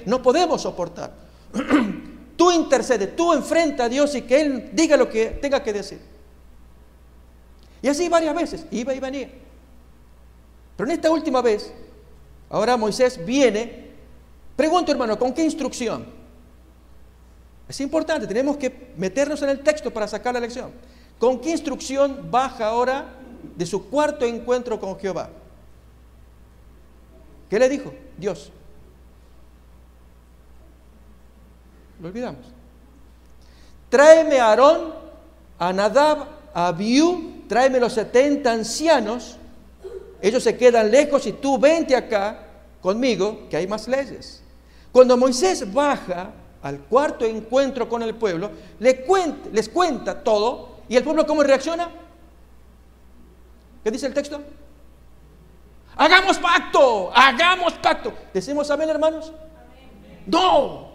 no podemos soportar. Tú intercede, tú enfrenta a Dios y que Él diga lo que tenga que decir. Y así varias veces, iba y venía. Pero en esta última vez, ahora Moisés viene. Pregunto, hermano, ¿con qué instrucción? Es importante, tenemos que meternos en el texto para sacar la lección. ¿Con qué instrucción baja ahora de su cuarto encuentro con Jehová? ¿Qué le dijo Dios? Lo olvidamos. Tráeme a Aarón, a Nadab, a Abiú, tráeme los 70 ancianos. Ellos se quedan lejos y tú vente acá conmigo, que hay más leyes. Cuando Moisés baja al cuarto encuentro con el pueblo, les cuenta todo, y el pueblo ¿cómo reacciona? ¿Qué dice el texto? ¡Hagamos pacto! ¡Hagamos pacto! ¿Decimos amén, hermanos? Amén. ¡No!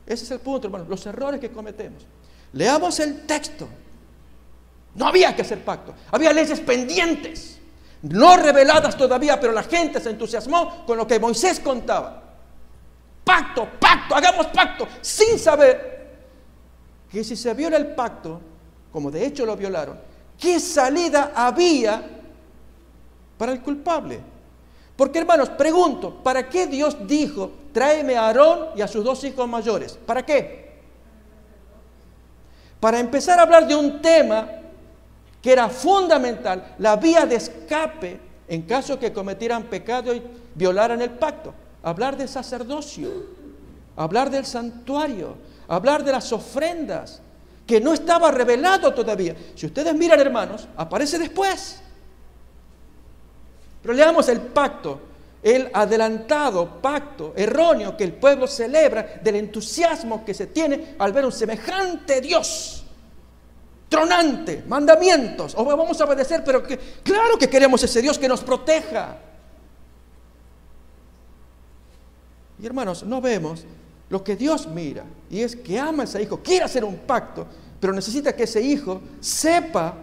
Ese es el punto, hermanos, los errores que cometemos. Leamos el texto. No había que hacer pacto, había leyes pendientes, no reveladas todavía, pero la gente se entusiasmó con lo que Moisés contaba. Pacto, pacto, hagamos pacto, sin saber que si se viola el pacto, como de hecho lo violaron, ¿qué salida había para el culpable? Porque, hermanos, pregunto, ¿para qué Dios dijo, tráeme a Aarón y a sus 2 hijos mayores? ¿Para qué? Para empezar a hablar de un tema que era fundamental, la vía de escape en caso que cometieran pecado y violaran el pacto. Hablar del sacerdocio, hablar del santuario, hablar de las ofrendas, que no estaba revelado todavía. Si ustedes miran, hermanos, aparece después. Pero leamos el pacto, el adelantado pacto erróneo que el pueblo celebra, del entusiasmo que se tiene al ver un semejante Dios, tronante, mandamientos, o vamos a obedecer, pero claro que queremos ese Dios que nos proteja. Y hermanos, no vemos lo que Dios mira, y es que ama a ese hijo, quiere hacer un pacto, pero necesita que ese hijo sepa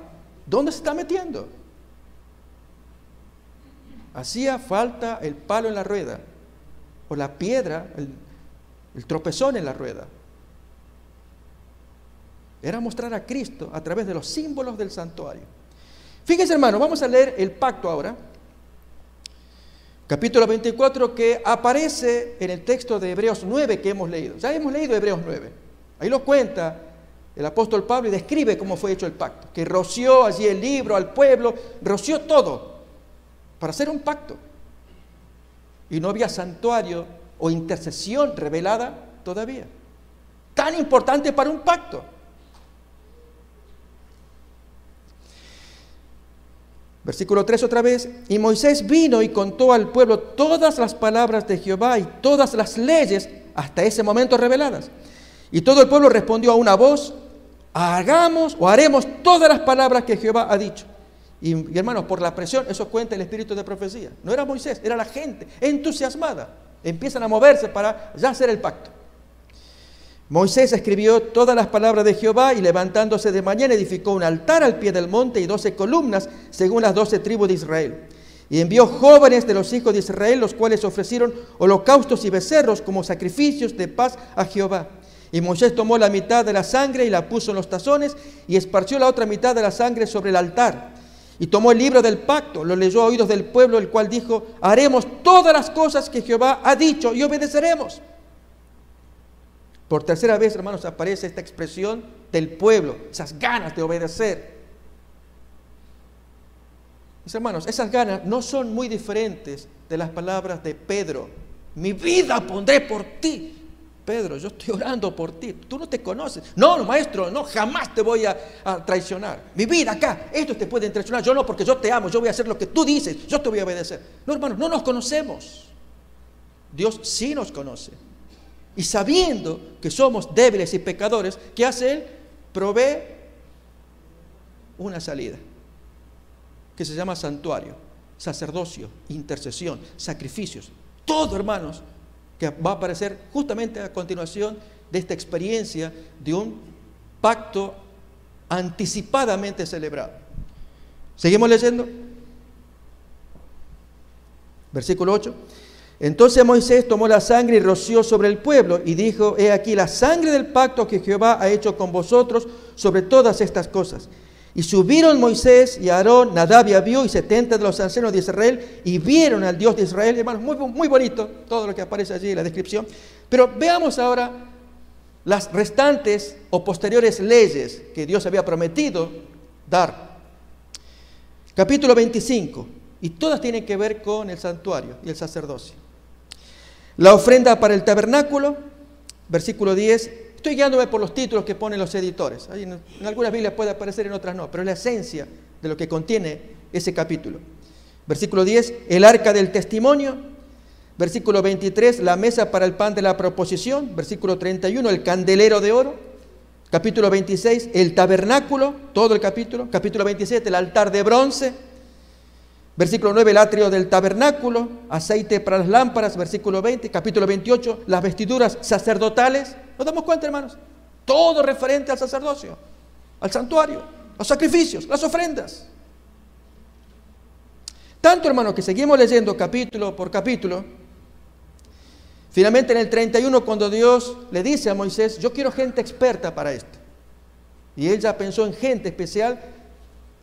dónde se está metiendo. Hacía falta el palo en la rueda, o la piedra, el tropezón en la rueda. Era mostrar a Cristo a través de los símbolos del santuario. Fíjense, hermano, vamos a leer el pacto ahora. Capítulo 24, que aparece en el texto de Hebreos 9 que hemos leído. Ya hemos leído Hebreos 9. Ahí lo cuenta el apóstol Pablo y describe cómo fue hecho el pacto. Que roció allí el libro al pueblo, roció todo para hacer un pacto. Y no había santuario o intercesión revelada todavía. Tan importante para un pacto. Versículo 3 otra vez. Y Moisés vino y contó al pueblo todas las palabras de Jehová y todas las leyes hasta ese momento reveladas. Y todo el pueblo respondió a una voz: hagamos o haremos todas las palabras que Jehová ha dicho. Y hermanos, por la presión, eso cuenta el espíritu de profecía. No era Moisés, era la gente entusiasmada. Empiezan a moverse para ya hacer el pacto. Moisés escribió todas las palabras de Jehová y levantándose de mañana edificó un altar al pie del monte y 12 columnas según las 12 tribus de Israel. Y envió jóvenes de los hijos de Israel, los cuales ofrecieron holocaustos y becerros como sacrificios de paz a Jehová. Y Moisés tomó la mitad de la sangre y la puso en los tazones y esparció la otra mitad de la sangre sobre el altar. Y tomó el libro del pacto, lo leyó a oídos del pueblo, el cual dijo: haremos todas las cosas que Jehová ha dicho y obedeceremos. Por tercera vez, hermanos, aparece esta expresión del pueblo, esas ganas de obedecer. Mis hermanos, esas ganas no son muy diferentes de las palabras de Pedro. Mi vida pondré por ti. Pedro, yo estoy orando por ti, tú no te conoces. No, maestro, no, jamás te voy a traicionar. Mi vida acá, estos te pueden traicionar, yo no, porque yo te amo, yo voy a hacer lo que tú dices, yo te voy a obedecer. No, hermanos, no nos conocemos. Dios sí nos conoce. Y sabiendo que somos débiles y pecadores, ¿qué hace Él? Provee una salida, que se llama santuario, sacerdocio, intercesión, sacrificios. Todo, hermanos, que va a aparecer justamente a continuación de esta experiencia de un pacto anticipadamente celebrado. Seguimos leyendo. Versículo 8. Entonces Moisés tomó la sangre y roció sobre el pueblo y dijo, he aquí la sangre del pacto que Jehová ha hecho con vosotros sobre todas estas cosas. Y subieron Moisés y Aarón, Nadab y Abiú y 70 de los ancianos de Israel y vieron al Dios de Israel. Hermanos, muy bonito todo lo que aparece allí en la descripción. Pero veamos ahora las restantes o posteriores leyes que Dios había prometido dar. Capítulo 25, y todas tienen que ver con el santuario y el sacerdocio. La ofrenda para el tabernáculo, versículo 10. Estoy guiándome por los títulos que ponen los editores. Ahí en algunas Biblias puede aparecer, en otras no, pero es la esencia de lo que contiene ese capítulo. Versículo 10, el arca del testimonio. Versículo 23, la mesa para el pan de la proposición. Versículo 31, el candelero de oro. Capítulo 26, el tabernáculo, todo el capítulo. Capítulo 27, el altar de bronce. Versículo 9, el atrio del tabernáculo, aceite para las lámparas. Versículo 20, capítulo 28, las vestiduras sacerdotales. ¿Nos damos cuenta, hermanos? Todo referente al sacerdocio, al santuario, los sacrificios, las ofrendas. Tanto, hermanos, que seguimos leyendo capítulo por capítulo. Finalmente en el 31, cuando Dios le dice a Moisés, yo quiero gente experta para esto. Y él ya pensó en gente especial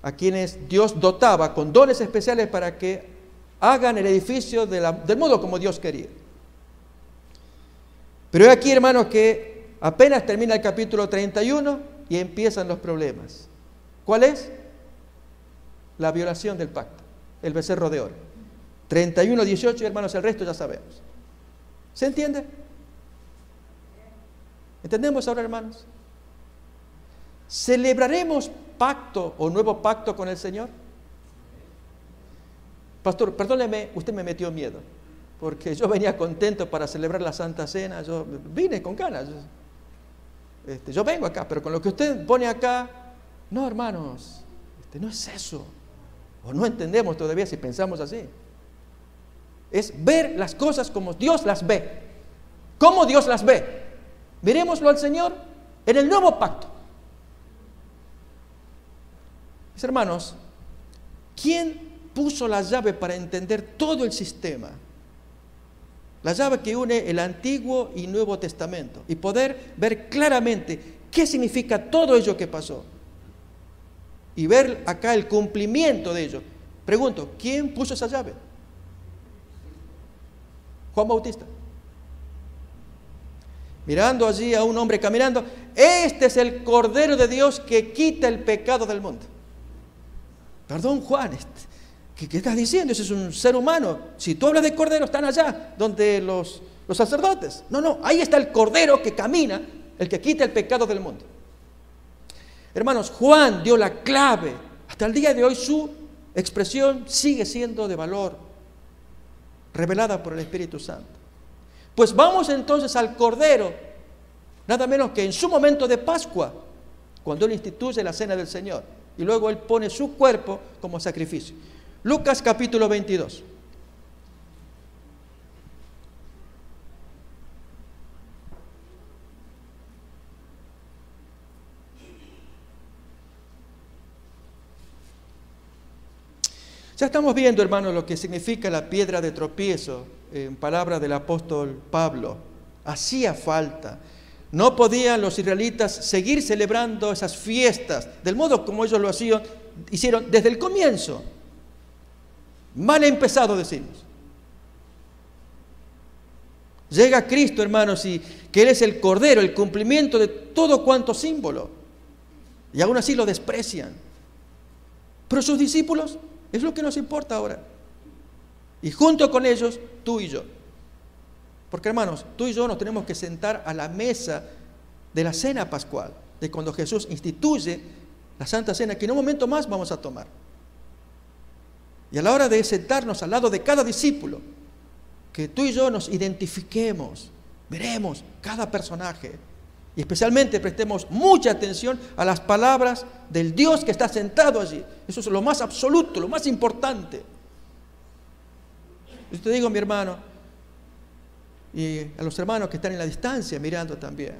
a quienes Dios dotaba con dones especiales para que hagan el edificio del modo como Dios quería. Pero aquí, hermanos, que apenas termina el capítulo 31 y empiezan los problemas. ¿Cuál es? La violación del pacto, el becerro de oro. 31, 18, hermanos, el resto ya sabemos. ¿Se entiende? ¿Entendemos ahora, hermanos? ¿Celebraremos pacto o nuevo pacto con el Señor? Pastor, perdóneme, usted me metió miedo, porque yo venía contento para celebrar la Santa Cena, yo vine con ganas. Yo vengo acá, pero con lo que usted pone acá, no, hermanos, no es eso. O no entendemos todavía si pensamos así. Es ver las cosas como Dios las ve. ¿Cómo Dios las ve? Miremoslo al Señor en el nuevo pacto. Mis hermanos, ¿quién puso la llave para entender todo el sistema? La llave que une el Antiguo y Nuevo Testamento y poder ver claramente qué significa todo ello que pasó. Y ver acá el cumplimiento de ello. Pregunto, ¿quién puso esa llave? Juan Bautista. Mirando allí a un hombre caminando, este es el Cordero de Dios que quita el pecado del mundo. Perdón, Juan, ¿qué estás diciendo? Ese es un ser humano. Si tú hablas de Cordero, están allá, donde los sacerdotes. No, ahí está el Cordero que camina, el que quita el pecado del mundo. Hermanos, Juan dio la clave. Hasta el día de hoy su expresión sigue siendo de valor, revelada por el Espíritu Santo. Pues vamos entonces al Cordero, nada menos que en su momento de Pascua, cuando Él instituye la Cena del Señor, y luego Él pone su cuerpo como sacrificio. Lucas capítulo 22. Ya estamos viendo, hermanos, lo que significa la piedra de tropiezo, en palabras del apóstol Pablo. Hacía falta. No podían los israelitas seguir celebrando esas fiestas del modo como ellos lo hicieron desde el comienzo. Mal empezado, decimos. Llega Cristo, hermanos, y que Él es el Cordero, el cumplimiento de todo cuanto símbolo. Y aún así lo desprecian. Pero sus discípulos, es lo que nos importa ahora. Y junto con ellos, tú y yo. Porque, hermanos, tú y yo nos tenemos que sentar a la mesa de la cena pascual, de cuando Jesús instituye la Santa Cena, que en un momento más vamos a tomar. Y a la hora de sentarnos al lado de cada discípulo, que tú y yo nos identifiquemos, veremos cada personaje, y especialmente prestemos mucha atención a las palabras del Dios que está sentado allí. Eso es lo más absoluto, lo más importante. Yo te digo, mi hermano, y a los hermanos que están en la distancia mirando también,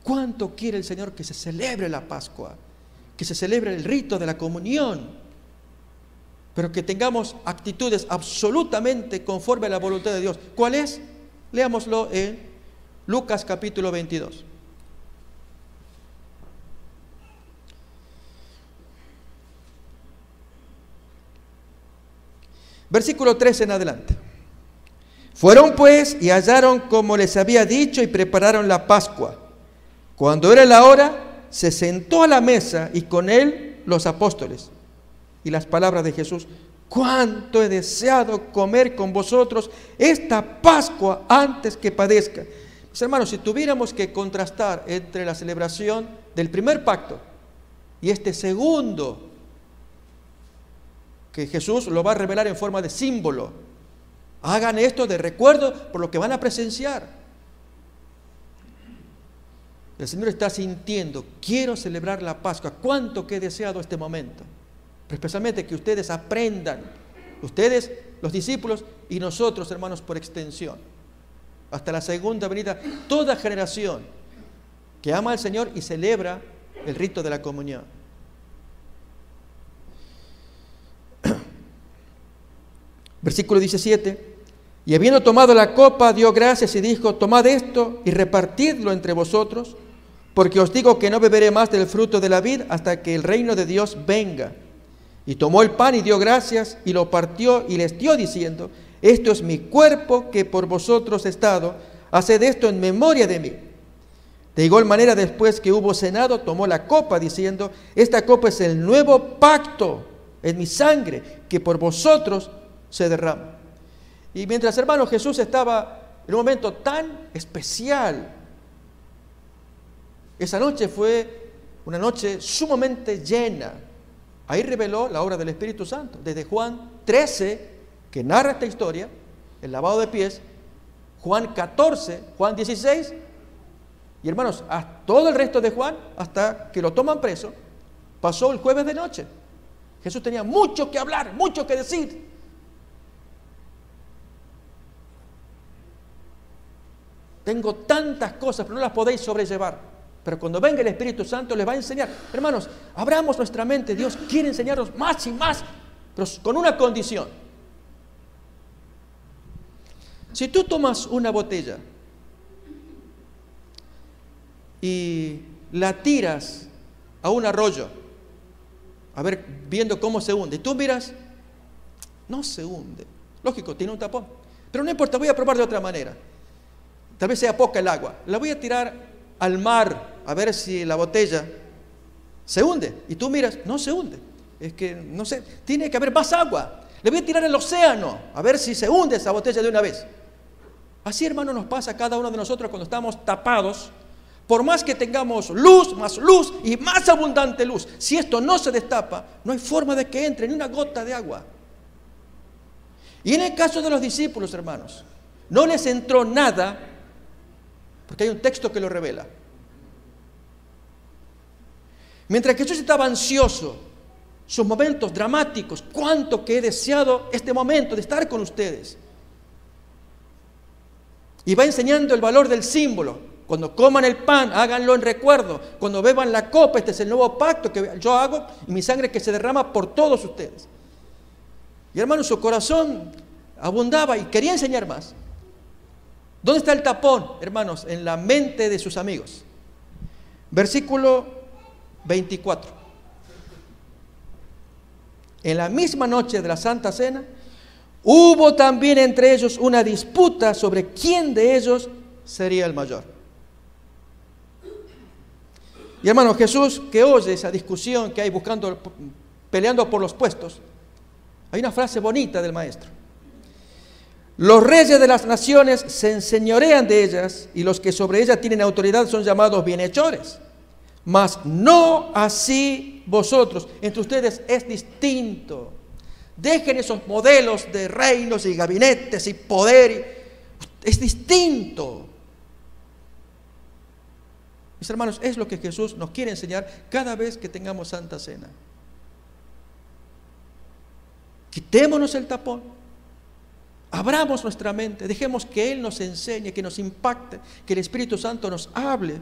¿cuánto quiere el Señor que se celebre la Pascua? Que se celebre el rito de la comunión. pero que tengamos actitudes absolutamente conforme a la voluntad de Dios. ¿Cuál es? Leámoslo en Lucas capítulo 22. Versículo 13 en adelante. Fueron pues y hallaron como les había dicho y prepararon la Pascua. Cuando era la hora, se sentó a la mesa y con él los apóstoles. Y las palabras de Jesús: cuánto he deseado comer con vosotros esta Pascua antes que padezca. Mis hermanos, si tuviéramos que contrastar entre la celebración del primer pacto y este segundo, que Jesús lo va a revelar en forma de símbolo, hagan esto de recuerdo por lo que van a presenciar. El Señor está sintiendo: quiero celebrar la Pascua, cuánto que he deseado este momento. Pero especialmente que ustedes aprendan, ustedes, los discípulos, y nosotros, hermanos, por extensión, hasta la segunda venida, toda generación que ama al Señor y celebra el rito de la comunión. Versículo 17. Y habiendo tomado la copa, dio gracias y dijo: tomad esto y repartidlo entre vosotros, porque os digo que no beberé más del fruto de la vid hasta que el reino de Dios venga. Y tomó el pan y dio gracias y lo partió y les dio diciendo: esto es mi cuerpo que por vosotros he dado, haced esto en memoria de mí. De igual manera, después que hubo cenado, tomó la copa diciendo: esta copa es el nuevo pacto en mi sangre, que por vosotros se derrama. Y mientras, hermano, Jesús estaba en un momento tan especial, esa noche fue una noche sumamente llena. Ahí reveló la obra del Espíritu Santo, desde Juan 13, que narra esta historia, el lavado de pies, Juan 14, Juan 16, y hermanos, todo el resto de Juan, hasta que lo toman preso, pasó el jueves de noche. Jesús tenía mucho que hablar, mucho que decir. Tengo tantas cosas, pero no las podéis sobrellevar. Pero cuando venga el Espíritu Santo les va a enseñar. Hermanos, abramos nuestra mente. Dios quiere enseñarnos más y más, pero con una condición. Si tú tomas una botella y la tiras a un arroyo, a ver, viendo cómo se hunde, y tú miras, no se hunde. Lógico, tiene un tapón. Pero no importa, voy a probar de otra manera. Tal vez sea poca el agua. La voy a tirar al mar a ver si la botella se hunde. Y tú miras, no se hunde. Es que, no sé, tiene que haber más agua. Le voy a tirar al océano a ver si se hunde esa botella de una vez. Así, hermano, nos pasa a cada uno de nosotros cuando estamos tapados. Por más que tengamos luz y más abundante luz, si esto no se destapa, no hay forma de que entre ni una gota de agua. Y en el caso de los discípulos, hermanos, no les entró nada, porque hay un texto que lo revela. Mientras que Jesús estaba ansioso, sus momentos dramáticos, cuánto que he deseado este momento de estar con ustedes. Y va enseñando el valor del símbolo. Cuando coman el pan, háganlo en recuerdo. Cuando beban la copa, este es el nuevo pacto que yo hago y mi sangre que se derrama por todos ustedes. Y hermano, su corazón abundaba y quería enseñar más. ¿Dónde está el tapón, hermanos? En la mente de sus amigos. Versículo 24. En la misma noche de la Santa Cena, hubo también entre ellos una disputa sobre quién de ellos sería el mayor. Y hermano, Jesús, que oye esa discusión que hay peleando por los puestos, hay una frase bonita del Maestro. Los reyes de las naciones se enseñorean de ellas y los que sobre ellas tienen autoridad son llamados bienhechores. Mas no así vosotros. Entre ustedes es distinto. Dejen esos modelos de reinos y gabinetes y poder. Es distinto. Mis hermanos, es lo que Jesús nos quiere enseñar cada vez que tengamos Santa Cena. Quitémonos el tapón. Abramos nuestra mente. Dejemos que Él nos enseñe, que nos impacte, que el Espíritu Santo nos hable.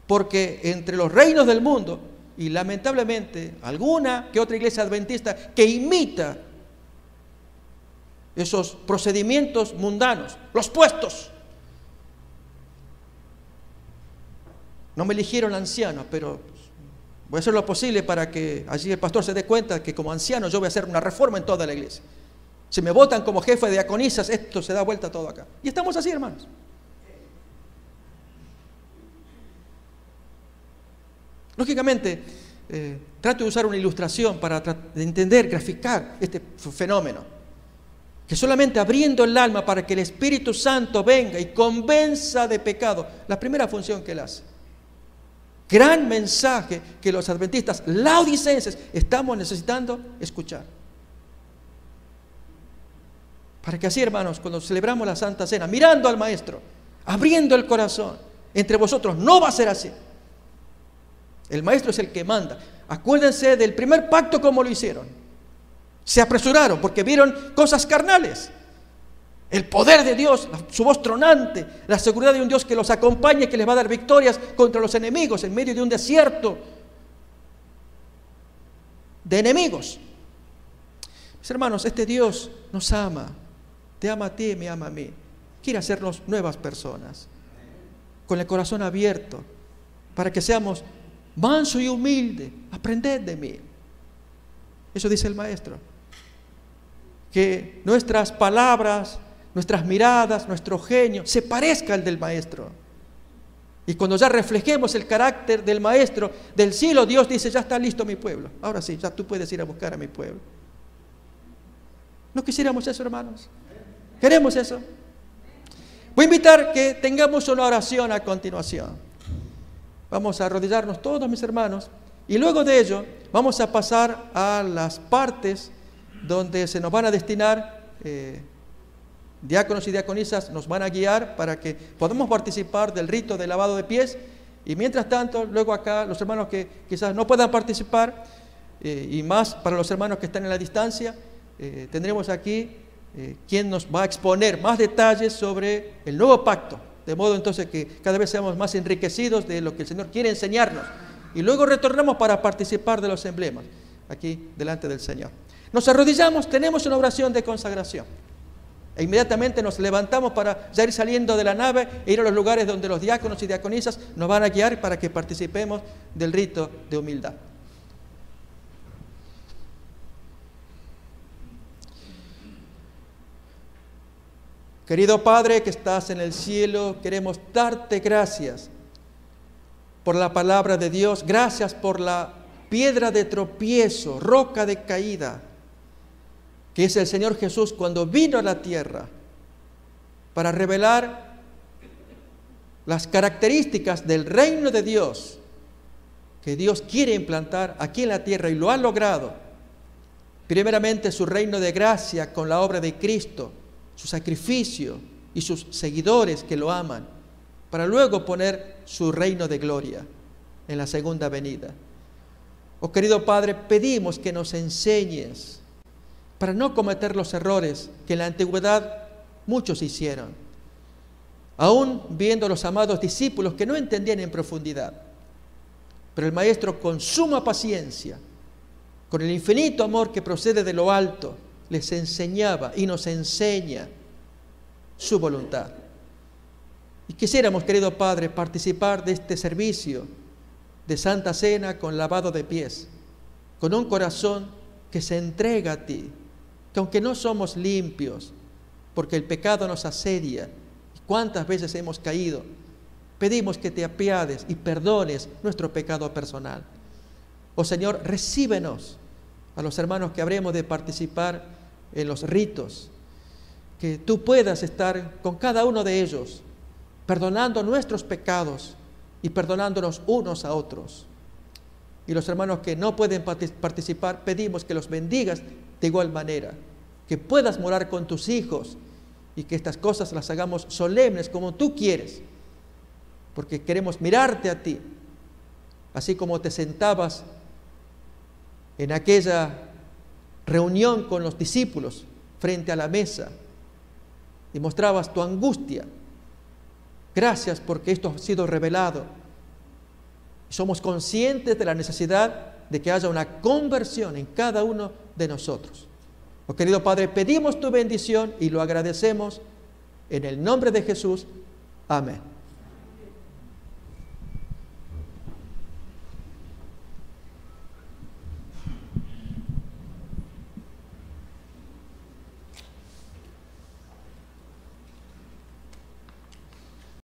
Porque entre los reinos del mundo y lamentablemente alguna que otra iglesia adventista que imita esos procedimientos mundanos, los puestos. No me eligieron anciano, pero voy a hacer lo posible para que allí el pastor se dé cuenta que como anciano yo voy a hacer una reforma en toda la iglesia. Si me votan como jefe de diaconisas, esto se da vuelta todo acá. Y estamos así, hermanos. Lógicamente, trato de usar una ilustración para entender, graficar este fenómeno. Que solamente abriendo el alma para que el Espíritu Santo venga y convenza de pecado, la primera función que él hace. Gran mensaje que los adventistas laodicenses estamos necesitando escuchar. Para que así, hermanos, cuando celebramos la Santa Cena, mirando al Maestro, abriendo el corazón, entre vosotros no va a ser así. El Maestro es el que manda. Acuérdense del primer pacto como lo hicieron. Se apresuraron porque vieron cosas carnales. El poder de Dios, su voz tronante, la seguridad de un Dios que los acompaña y que les va a dar victorias contra los enemigos en medio de un desierto de enemigos. Mis hermanos, este Dios nos ama. Te ama a ti, me ama a mí. Quiere hacernos nuevas personas, con el corazón abierto, para que seamos manso y humilde. Aprended de mí. Eso dice el Maestro. Que nuestras palabras, nuestras miradas, nuestro genio se parezca al del Maestro. Y cuando ya reflejemos el carácter del Maestro del cielo, Dios dice, ya está listo mi pueblo. Ahora sí, ya tú puedes ir a buscar a mi pueblo. ¿No quisiéramos eso, hermanos? ¿Queremos eso? Voy a invitar que tengamos una oración a continuación. Vamos a arrodillarnos todos, mis hermanos, y luego de ello vamos a pasar a las partes donde se nos van a destinar diáconos y diaconisas, nos van a guiar para que podamos participar del rito de lavado de pies. Y mientras tanto, luego acá los hermanos que quizás no puedan participar, y más para los hermanos que están en la distancia, tendremos aquí quien nos va a exponer más detalles sobre el nuevo pacto, de modo entonces que cada vez seamos más enriquecidos de lo que el Señor quiere enseñarnos. Y luego retornamos para participar de los emblemas, aquí delante del Señor. Nos arrodillamos, tenemos una oración de consagración. E inmediatamente nos levantamos para ya ir saliendo de la nave e ir a los lugares donde los diáconos y diaconisas nos van a guiar para que participemos del rito de humildad. Querido Padre que estás en el cielo, queremos darte gracias por la palabra de Dios, gracias por la piedra de tropiezo, roca de caída, que es el Señor Jesús cuando vino a la tierra para revelar las características del reino de Dios que Dios quiere implantar aquí en la tierra y lo ha logrado. Primeramente su reino de gracia con la obra de Cristo, su sacrificio y sus seguidores que lo aman, para luego poner su reino de gloria en la segunda venida. Oh querido Padre, pedimos que nos enseñes para no cometer los errores que en la antigüedad muchos hicieron, aún viendo los amados discípulos que no entendían en profundidad. Pero el Maestro con suma paciencia, con el infinito amor que procede de lo alto, les enseñaba y nos enseña su voluntad. Y quisiéramos, querido Padre, participar de este servicio de Santa Cena con lavado de pies, con un corazón que se entrega a ti, que aunque no somos limpios, porque el pecado nos asedia, y cuántas veces hemos caído, pedimos que te apiades y perdones nuestro pecado personal. Oh Señor, recíbenos a los hermanos que habremos de participar en los ritos, que tú puedas estar con cada uno de ellos, perdonando nuestros pecados y perdonándonos unos a otros. Y los hermanos que no pueden participar, pedimos que los bendigas de igual manera, que puedas morar con tus hijos y que estas cosas las hagamos solemnes como tú quieres, porque queremos mirarte a ti, así como te sentabas en aquella reunión con los discípulos frente a la mesa y mostrabas tu angustia. Gracias porque esto ha sido revelado Somos conscientes de la necesidad de que haya una conversión en cada uno de nosotros. Oh, querido Padre, pedimos tu bendición y lo agradecemos en el nombre de Jesús. Amén.